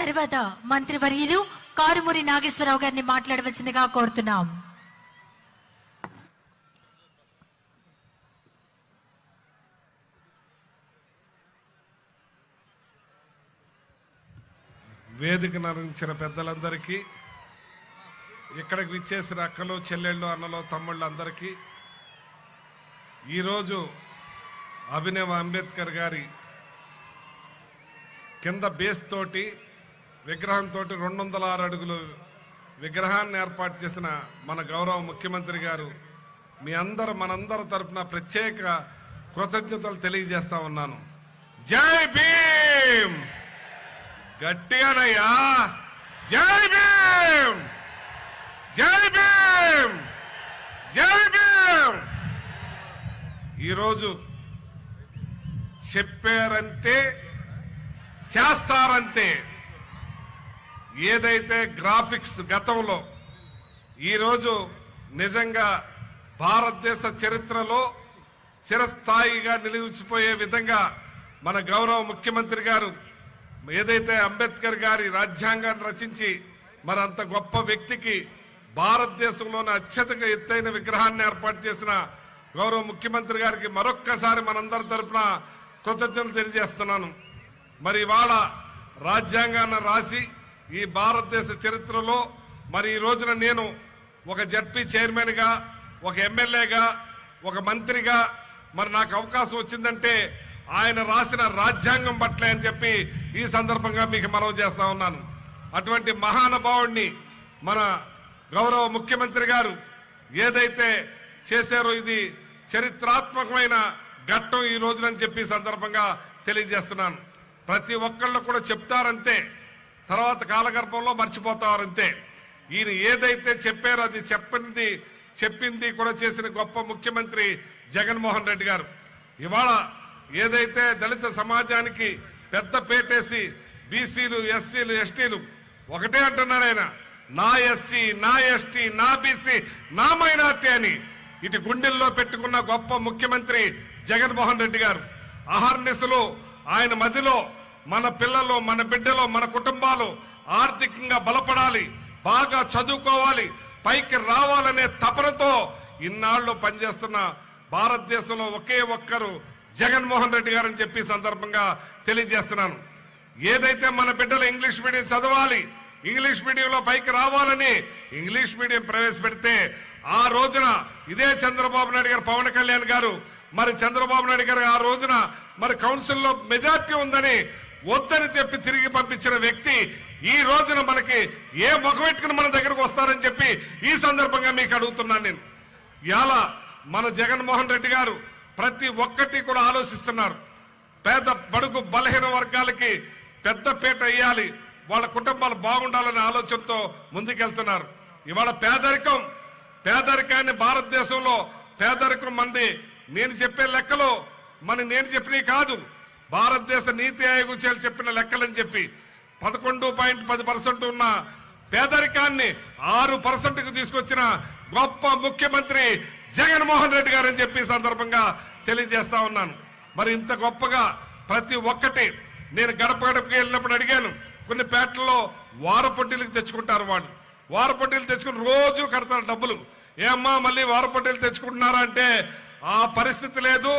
తర్వాత మంత్రివర్యులు కారుమూరి నాగేశ్వరరావు గారిని మాట్లాడవలసిందిగా కోరుతున్నాం. వేదికను అందించిన పెద్దలందరికీ, ఇక్కడికి విచ్చేసిన అక్కలు, చెల్లెళ్ళు, అన్నలు, తమ్ముళ్ళు అందరికీ ఈరోజు అభినవ్ అంబేద్కర్ గారి కింద బేస్ తోటి విగ్రహంతో 206 అడుగులు విగ్రహాన్ని ఏర్పాటు చేసిన మన గౌరవ ముఖ్యమంత్రి గారు మనందరి తరపున ప్రత్యేక కృతజ్ఞతలు తెలియజేస్తా ఉన్నాను. జై భీమ్, గట్టిగానయ్యా, జై భీమ్, జై భీమ్, జై భీమ్. ఈరోజు చెప్పారంతే చేస్తారంతే. ఏదైతే గ్రాఫిక్స్ గతంలో ఈరోజు నిజంగా భారతదేశ చరిత్రలో చిరస్థాయిగా నిలిచిపోయే విధంగా మన గౌరవ ముఖ్యమంత్రి గారు ఏదైతే అంబేద్కర్ గారి రాజ్యాంగాన్ని రచించి మరంత గొప్ప వ్యక్తికి భారతదేశంలోని అత్యధిక ఎత్తైన విగ్రహాన్ని ఏర్పాటు చేసిన గౌరవ ముఖ్యమంత్రి గారికి మరొక్కసారి మనందరి తరపున కృతజ్ఞతలు తెలియజేస్తున్నాను. మరి ఇవాళ రాజ్యాంగాన్ని రాసి ఈ భారతదేశ చరిత్రలో మరి ఈ రోజున నేను ఒక జడ్పీ చైర్మన్గా, ఒక ఎమ్మెల్యేగా, ఒక మంత్రిగా మరి నాకు అవకాశం వచ్చిందంటే ఆయన రాసిన రాజ్యాంగం పట్లే అని చెప్పి ఈ సందర్భంగా మీకు మనవి చేస్తా ఉన్నాను. అటువంటి మహానుభావుడిని మన గౌరవ ముఖ్యమంత్రి గారు ఏదైతే చేశారో ఇది చరిత్రాత్మకమైన ఘట్టం ఈ రోజునని చెప్పి సందర్భంగా తెలియజేస్తున్నాను. ప్రతి ఒక్కళ్ళు కూడా చెప్తారంతే, తర్వాత కాలగర్భంలో మర్చిపోతారంతే. ఈయన ఏదైతే చెప్పారో అది చెప్పింది కూడా చేసిన గొప్ప ముఖ్యమంత్రి జగన్మోహన్ రెడ్డి గారు. ఇవాళ ఏదైతే దళిత సమాజానికి పెద్ద పేటేసి బీసీలు, ఎస్సీలు, ఎస్టీలు ఒకటే అంటున్నారు ఆయన, నా ఎస్సీ, నా ఎస్టీ, నా బీసీ, నా మైనార్టీ అని ఇటు గుండెల్లో పెట్టుకున్న గొప్ప ముఖ్యమంత్రి జగన్మోహన్ రెడ్డి గారు. అహర్నిశలు ఆయన మదిలో మన పిల్లలు, మన బిడ్డలు, మన కుటుంబాలు ఆర్థికంగా బలపడాలి, బాగా చదువుకోవాలి, పైకి రావాలనే తపనతో ఇన్నాళ్ళు పనిచేస్తున్న భారతదేశంలో ఒకే ఒక్కరు జగన్మోహన్ రెడ్డి గారు అని చెప్పి సందర్భంగా తెలియజేస్తున్నాను. ఏదైతే మన బిడ్డలు ఇంగ్లీష్ మీడియం చదవాలి, ఇంగ్లీష్ మీడియంలో పైకి రావాలని ఇంగ్లీష్ మీడియం ప్రవేశపెడితే ఆ రోజున ఇదే చంద్రబాబు నాయుడు గారు, పవన్ కళ్యాణ్ గారు, మరి చంద్రబాబు నాయుడు గారు ఆ రోజున మరి కౌన్సిల్లో మెజార్టీ ఉందని వద్దని చెప్పి తిరిగి పంపించిన వ్యక్తి ఈ రోజున మనకి ఏ మొగపెట్టుకుని మన దగ్గరకు వస్తారని చెప్పి ఈ సందర్భంగా మీకు అడుగుతున్నాను నేను. ఇవాళ మన జగన్మోహన్ రెడ్డి గారు ప్రతి ఒక్కటి కూడా ఆలోచిస్తున్నారు. పేద బడుగు బలహీన వర్గాలకి పెద్ద పీట వేయాలి, వాళ్ళ కుటుంబాలు బాగుండాలనే ఆలోచనతో ముందుకెళ్తున్నారు. ఇవాళ పేదరికాన్ని భారతదేశంలో పేదరికం మంది నేను చెప్పే లెక్కలు నేను చెప్పినవి కాదు, భారతదేశ నీతి ఆయోగ్ చెప్పిన లెక్కలని చెప్పి 11.10% ఉన్న పేదరికాన్ని 6%కు తీసుకొచ్చిన గొప్ప ముఖ్యమంత్రి జగన్మోహన్ రెడ్డి గారు అని చెప్పి సందర్భంగా తెలియజేస్తా ఉన్నాను. మరి ఇంత గొప్పగా ప్రతి ఒక్కటి నేను గడప గడపకి వెళ్ళినప్పుడు అడిగాను. కొన్ని పేటల్లో వారపొట్టీలకు తెచ్చుకుంటారు, వారపొట్టీలు తెచ్చుకుని రోజు కడతారు డబ్బులు. ఏమ్మా మళ్ళీ వారపొట్టీలు తెచ్చుకుంటున్నారా అంటే ఆ పరిస్థితి లేదు,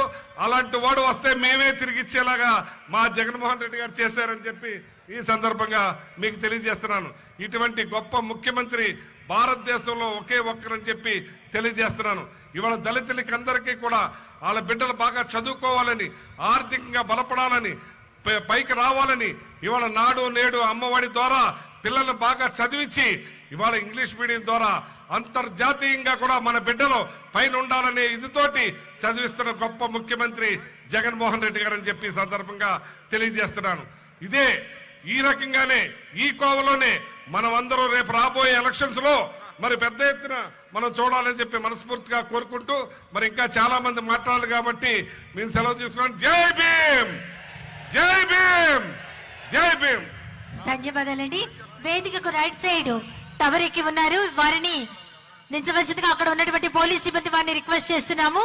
అలాంటి వాడు వస్తే మేమే తిరిగి ఇచ్చేలాగా మా జగన్మోహన్ రెడ్డి గారు చేశారని చెప్పి ఈ సందర్భంగా మీకు తెలియజేస్తున్నాను. ఇటువంటి గొప్ప ముఖ్యమంత్రి భారతదేశంలో ఒకే ఒక్కరని చెప్పి తెలియజేస్తున్నాను. ఇవాళ దళితులకి అందరికీ కూడా వాళ్ళ బిడ్డలు బాగా చదువుకోవాలని, ఆర్థికంగా బలపడాలని, పైకి రావాలని ఇవాళ నాడు నేడు అమ్మఒడి ద్వారా పిల్లలను బాగా చదివించి ఇవాళ ఇంగ్లీష్ మీడియం ద్వారా అంతర్జాతీయంగా కూడా మన బిడ్డలు పైన ఉండాలనే ఇదితోటి చదివిస్తున్న గొప్ప ముఖ్యమంత్రి జగన్మోహన్ రెడ్డి గారు అని చెప్పి సందర్భంగా తెలియజేస్తున్నాను. ఈ రకంగానే ఈ కోవలోనే మనం అందరూ రేపు రాబోయే ఎలక్షన్స్ లో మరి పెద్ద ఎత్తున మనం చూడాలని చెప్పి మనస్ఫూర్తిగా కోరుకుంటూ మరి ఇంకా చాలా మంది మాట్లాడాలి కాబట్టి నేను సెలవు తీసుకున్నాను. జై భీమ్, జై భీమ్, జై భీమ్. ధన్యవాదాలండి. వేదికకు రైట్ సైడ్ టవర్ ఎక్కి ఉన్నారు, వారిని నించవలసిందిగా అక్కడ ఉన్నటువంటి పోలీస్ సిబ్బంది వారిని రిక్వెస్ట్ చేస్తున్నాము.